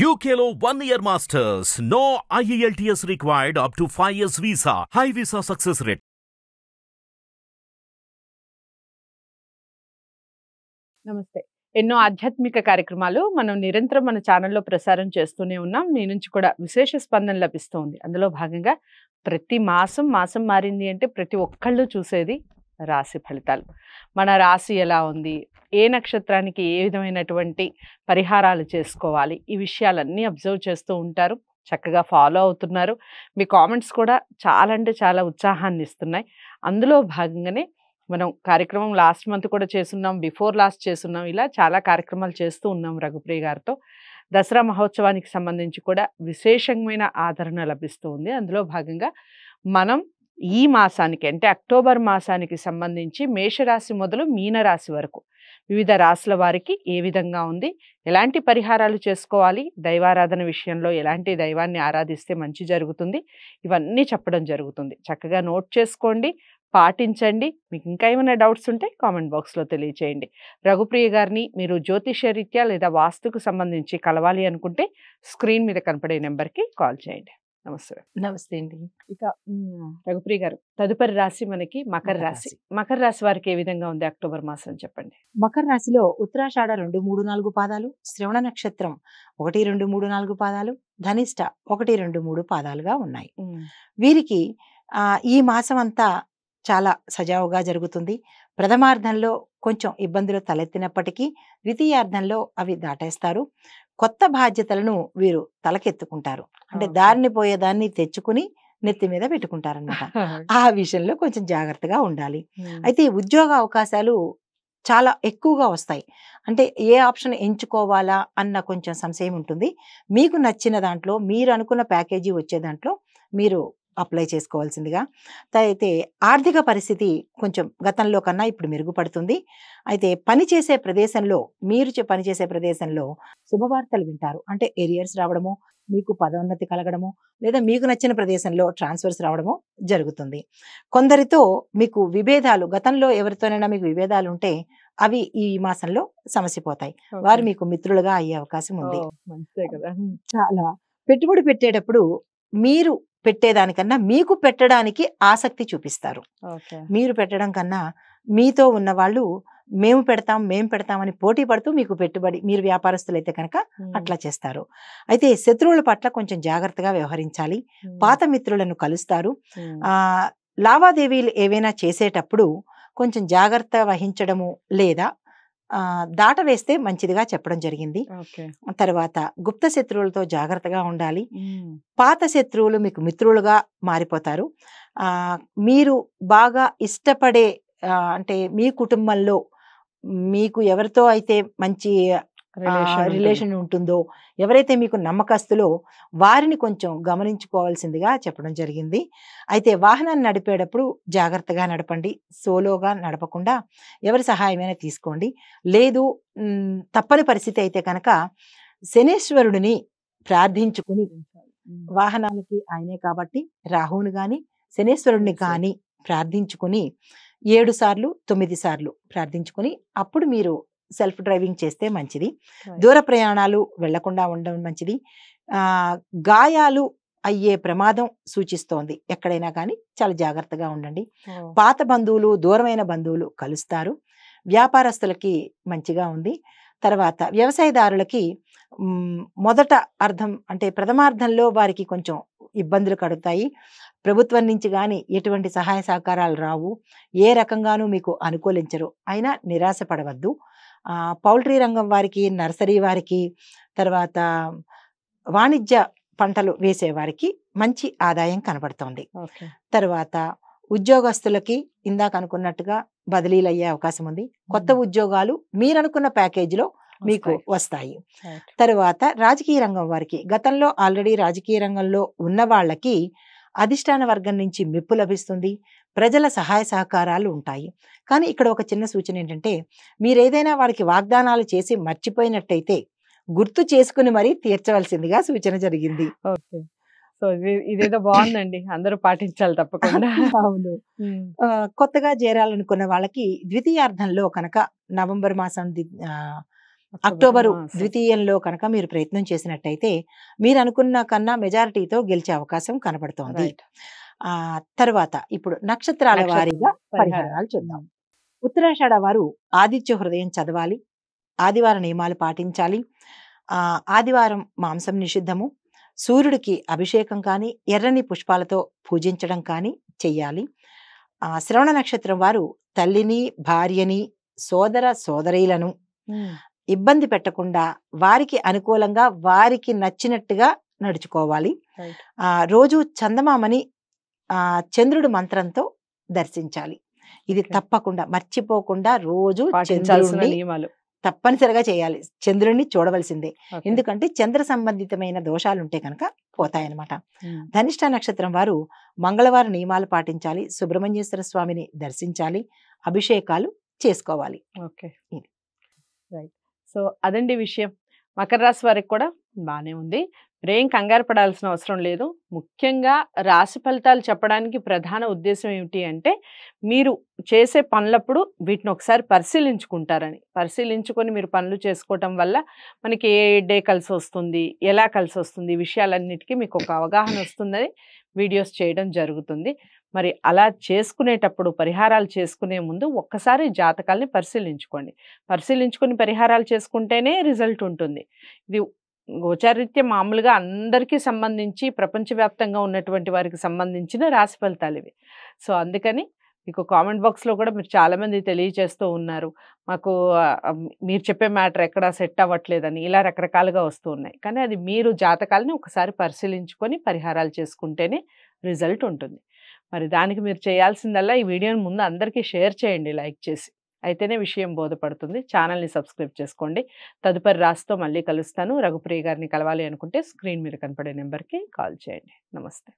UKLO 1 year masters. No IELTS required up to 5 years visa. High visa success rate. నమస్తే. ఎన్నో ఆధ్యాత్మిక కార్యక్రమాలు మనం నిరంతరం మన ఛానల్లో ప్రసారం చేస్తూనే ఉన్నాం. మీ నుంచి కూడా విశేష స్పందన లభిస్తోంది. అందులో భాగంగా ప్రతి మాసం మారింది అంటే ప్రతి ఒక్కళ్ళు చూసేది రాశి ఫలితాలు. మన రాశి ఎలా ఉంది, ఏ నక్షత్రానికి ఏ విధమైనటువంటి పరిహారాలు చేసుకోవాలి, ఈ విషయాలన్నీ అబ్జర్వ్ చేస్తూ ఉంటారు. చక్కగా ఫాలో అవుతున్నారు. మీ కామెంట్స్ కూడా చాలా అంటే చాలా ఉత్సాహాన్ని ఇస్తున్నాయి. అందులో భాగంగానే మనం కార్యక్రమం లాస్ట్ మంత్ కూడా చేస్తున్నాం, బిఫోర్ లాస్ట్ చేస్తున్నాం, ఇలా చాలా కార్యక్రమాలు చేస్తూ ఉన్నాం రఘుప్రియ గారితో. దసరా మహోత్సవానికి సంబంధించి కూడా విశేషమైన ఆదరణ లభిస్తూ ఉంది. అందులో భాగంగా మనం ఈ మాసానికి అంటే అక్టోబర్ మాసానికి సంబంధించి మేషరాశి మొదలు మీనరాశి వరకు వివిధ రాశుల వారికి ఏ విధంగా ఉంది, ఎలాంటి పరిహారాలు చేసుకోవాలి, దైవారాధన విషయంలో ఎలాంటి దైవాన్ని ఆరాధిస్తే మంచి జరుగుతుంది, ఇవన్నీ చెప్పడం జరుగుతుంది. చక్కగా నోట్ చేసుకోండి, పాటించండి. మీకు ఇంకా ఏమైనా డౌట్స్ ఉంటే కామెంట్ బాక్స్లో తెలియచేయండి. రఘుప్రియ గారిని మీరు జ్యోతిషరీత్యా లేదా వాస్తుకు సంబంధించి కలవాలి అనుకుంటే స్క్రీన్ మీద కనపడే నెంబర్కి కాల్ చేయండి. నమస్తే. నమస్తే అండి. ఇక రఘుప్రియ గారు, తదుపరి రాశి మనకి మకర రాశి. మకర రాశి వారికి ఏ విధంగా ఉంది అక్టోబర్ మాసం చెప్పండి. మకర రాశిలో ఉత్తరాషాఢ 2, 3, 4 పాదాలు, శ్రవణ నక్షత్రం 1, 2, 3, 4 పాదాలు, ధనిష్ట 1, 2, 3 పాదాలుగా ఉన్నాయి. వీరికి ఈ మాసం అంతా చాలా సజావుగా జరుగుతుంది. ప్రథమార్థంలో కొంచెం ఇబ్బందులు తలెత్తినప్పటికీ ద్వితీయార్థంలో అవి దాటేస్తారు. కొత్త బాధ్యతలను వీరు తలకెత్తుకుంటారు. అంటే దారిని పోయేదాన్ని తెచ్చుకుని నెత్తి మీద పెట్టుకుంటారన్నమాట. ఆ విషయంలో కొంచెం జాగ్రత్తగా ఉండాలి. అయితే ఉద్యోగ అవకాశాలు చాలా ఎక్కువగా వస్తాయి. అంటే ఏ ఆప్షన్ ఎంచుకోవాలా అన్న కొంచెం సంశయం ఉంటుంది. మీకు నచ్చిన దాంట్లో, మీరు అనుకున్న ప్యాకేజీ వచ్చే దాంట్లో మీరు అప్లై చేసుకోవాల్సిందిగా. అయితే ఆర్థిక పరిస్థితి కొంచెం గతంలో కన్నా ఇప్పుడు మెరుగుపడుతుంది. అయితే పనిచేసే ప్రదేశంలో, మీరు పనిచేసే ప్రదేశంలో శుభవార్తలు వింటారు. అంటే ఏరియర్స్ రావడము, మీకు పదోన్నతి కలగడము, లేదా మీకు నచ్చిన ప్రదేశంలో ట్రాన్స్ఫర్స్ రావడము జరుగుతుంది. కొందరితో మీకు విభేదాలు, గతంలో ఎవరితోనైనా మీకు విభేదాలు ఉంటే అవి ఈ మాసంలో సమసిపోతాయి. వారు మీకు మిత్రులుగా అయ్యే అవకాశం ఉంది. చాలా పెట్టుబడి పెట్టేటప్పుడు మీరు పెట్టేదానికన్నా మీకు పెట్టడానికి ఆసక్తి చూపిస్తారు. మీరు పెట్టడం కన్నా మీతో ఉన్న వాళ్ళు మేము పెడతామని పోటీ పడుతూ మీకు పెట్టుబడి, మీరు వ్యాపారస్తులైతే కనుక అట్లా చేస్తారు. అయితే శత్రువుల పట్ల కొంచెం జాగ్రత్తగా వ్యవహరించాలి. పాత మిత్రులను కలుస్తారు. లావాదేవీలు ఏవైనా చేసేటప్పుడు కొంచెం జాగ్రత్త వహించడము లేదా దాట వేస్తే మంచిదిగా చెప్పడం జరిగింది. తర్వాత గుప్త శత్రువులతో జాగ్రత్తగా ఉండాలి. పాత శత్రువులు మీకు మిత్రులుగా మారిపోతారు. మీరు బాగా ఇష్టపడే అంటే మీ కుటుంబంలో మీకు ఎవరితో అయితే మంచి రిలేషన్ ఉంటుందో, ఎవరైతే మీకు నమ్మకస్తులో వారిని కొంచెం గమనించుకోవాల్సిందిగా చెప్పడం జరిగింది. అయితే వాహనాన్ని నడిపేటప్పుడు జాగ్రత్తగా నడపండి. సోలోగా నడపకుండా ఎవరి సహాయమైనా తీసుకోండి. లేదు తప్పని పరిస్థితి అయితే కనుక శనేశ్వరుడిని ప్రార్థించుకుని, వాహనాలకి ఆయనే కాబట్టి రాహువుని కానీ శనేశ్వరుడిని కానీ ప్రార్థించుకుని 7 సార్లు 9 సార్లు ప్రార్థించుకుని అప్పుడు మీరు సెల్ఫ్ డ్రైవింగ్ చేస్తే మంచిది. దూర ప్రయాణాలు వెళ్లకుండా ఉండడం మంచిది. గాయాలు అయ్యే ప్రమాదం సూచిస్తోంది. ఎక్కడైనా కానీ చాలా జాగ్రత్తగా ఉండండి. పాత బంధువులు, దూరమైన బంధువులు కలుస్తారు. వ్యాపారస్తులకి మంచిగా ఉంది. తర్వాత వ్యవసాయదారులకి మొదట అర్థం అంటే ప్రథమార్థంలో వారికి కొంచెం ఇబ్బందులు కలుగుతాయి. ప్రభుత్వం నుంచి కానీ ఎటువంటి సహాయ సహకారాలు రావు. ఏ రకంగానూ మీకు అనుకూలించరు. అయినా నిరాశపడవద్దు. పౌల్ట్రీ రంగం వారికి, నర్సరీ వారికి, తర్వాత వాణిజ్య పంటలు వేసే వారికి మంచి ఆదాయం కనబడుతోంది. తర్వాత ఉద్యోగస్తులకి ఇందాక అనుకున్నట్టుగా బదిలీలు అయ్యే అవకాశం ఉంది. కొత్త ఉద్యోగాలు మీరు అనుకున్న ప్యాకేజీలో మీకు వస్తాయి. తర్వాత రాజకీయ రంగం వారికి, గతంలో ఆల్రెడీ రాజకీయ రంగంలో ఉన్న వాళ్ళకి అధిష్టాన వర్గం నుంచి మెప్పు లభిస్తుంది. ప్రజల సహాయ సహకారాలు ఉంటాయి. కానీ ఇక్కడ ఒక చిన్న సూచన ఏంటంటే, మీరేదైనా వారికి వాగ్దానాలు చేసి మర్చిపోయినట్టయితే గుర్తు చేసుకుని మరీ తీర్చవలసిందిగా సూచన జరిగింది. సో ఇదేదో బాగుందండి, అందరూ పాటించాలి తప్పకుండా. అవును. కొత్తగా చేరాలనుకున్న వాళ్ళకి ద్వితీయార్థంలో కనుక నవంబర్ మాసం అక్టోబరు ఆ, ద్వితీయంలో కనుక మీరు ప్రయత్నం చేసినట్టయితే మీరు అనుకున్న కన్నా మెజారిటీతో గెలిచే అవకాశం కనబడుతోంది. రైట్. తర్వాత ఇప్పుడు నక్షత్రాల నక్షత్రం వారీగా పరిహారాలు. పరిహారాలు చూద్దాం. ఉత్తరాషాఢ వారు ఆదిత్య హృదయం చదవాలి, ఆదివార నియమాలు పాటించాలి, ఆదివారం మాంసం నిషిద్ధము, సూర్యుడికి అభిషేకం కానీ ఎర్రని పుష్పాలతో పూజించడం కానీ చెయ్యాలి. శ్రవణ నక్షత్రం వారు తల్లిని, భార్యని, సోదర సోదరీలను ఉమ్, ఇబ్బంది పెట్టకుండా వారికి అనుకూలంగా వారికి నచ్చినట్టుగా నడుచుకోవాలి. రైట్. రోజు చందమామని చంద్రుడి మంత్రంతో దర్శించాలి. ఇది ఓకే. తప్పకుండా మర్చిపోకుండా రోజు పాటించాల్సిన చంద్రుడిని నియమాలు. తప్పనిసరిగా చేయాలి. చంద్రుడిని చూడవలసిందే. ఓకే. ఎందుకంటే చంద్ర సంబంధితమైన దోషాలు ఉంటే కనుక పోతాయన్నమాట. ఉమ్, ధనిష్ట నక్షత్రం వారు మంగళవారం నియమాలు పాటించాలి, సుబ్రహ్మణ్యేశ్వర స్వామిని దర్శించాలి, అభిషేకాలు చేసుకోవాలి. ఓకే. ఇది. రైట్. సో అదండి విషయం. మకర రాశి వారికి కూడా బాగానే ఉంది. మీరేం కంగారు పడాల్సిన అవసరం లేదు. ముఖ్యంగా రాశి ఫలితాలు చెప్పడానికి ప్రధాన ఉద్దేశం ఏమిటి అంటే మీరు చేసే పనులప్పుడు వీటిని ఒకసారి పరిశీలించుకుంటారని. పరిశీలించుకొని మీరు పనులు చేసుకోవటం వల్ల మనకి ఏ డే కలిసి వస్తుంది, ఎలా కలిసి వస్తుంది, ఈ విషయాలన్నిటికీ మీకు ఒక అవగాహన వస్తుందని వీడియోస్ చేయడం జరుగుతుంది. మరి అలా చేసుకునేటప్పుడు పరిహారాలు చేసుకునే ముందు ఒక్కసారి జాతకాల్ని పరిశీలించుకోండి. పరిశీలించుకొని పరిహారాలు చేసుకుంటేనే రిజల్ట్ ఉంటుంది. ఇది గోచారీత్యం మామూలుగా అందరికీ సంబంధించి ప్రపంచవ్యాప్తంగా ఉన్నటువంటి వారికి సంబంధించిన రాశి ఫలితాలు ఇవి. సో అందుకని మీకు కామెంట్ బాక్స్లో కూడా మీరు చాలామంది తెలియజేస్తూ ఉన్నారు, మాకు మీరు చెప్పే మ్యాటర్ ఎక్కడా సెట్ అవ్వట్లేదని, ఇలా రకరకాలుగా వస్తూ ఉన్నాయి. కానీ అది మీరు జాతకాలని ఒకసారి పరిశీలించుకొని పరిహారాలు చేసుకుంటేనే రిజల్ట్ ఉంటుంది. మరి దానికి మీరు చేయాల్సిందల్లా ఈ వీడియోని ముందు అందరికీ షేర్ చేయండి, లైక్ చేసి. అయితేనే విషయం బోధపడుతుంది. ఛానల్ని సబ్స్క్రైబ్ చేసుకోండి. తదుపరి రాశితో మళ్ళీ కలుస్తాను. రఘుప్రియ గారిని కలవాలి అనుకుంటే స్క్రీన్ మీద కనపడే నెంబర్కి కాల్ చేయండి. నమస్తే.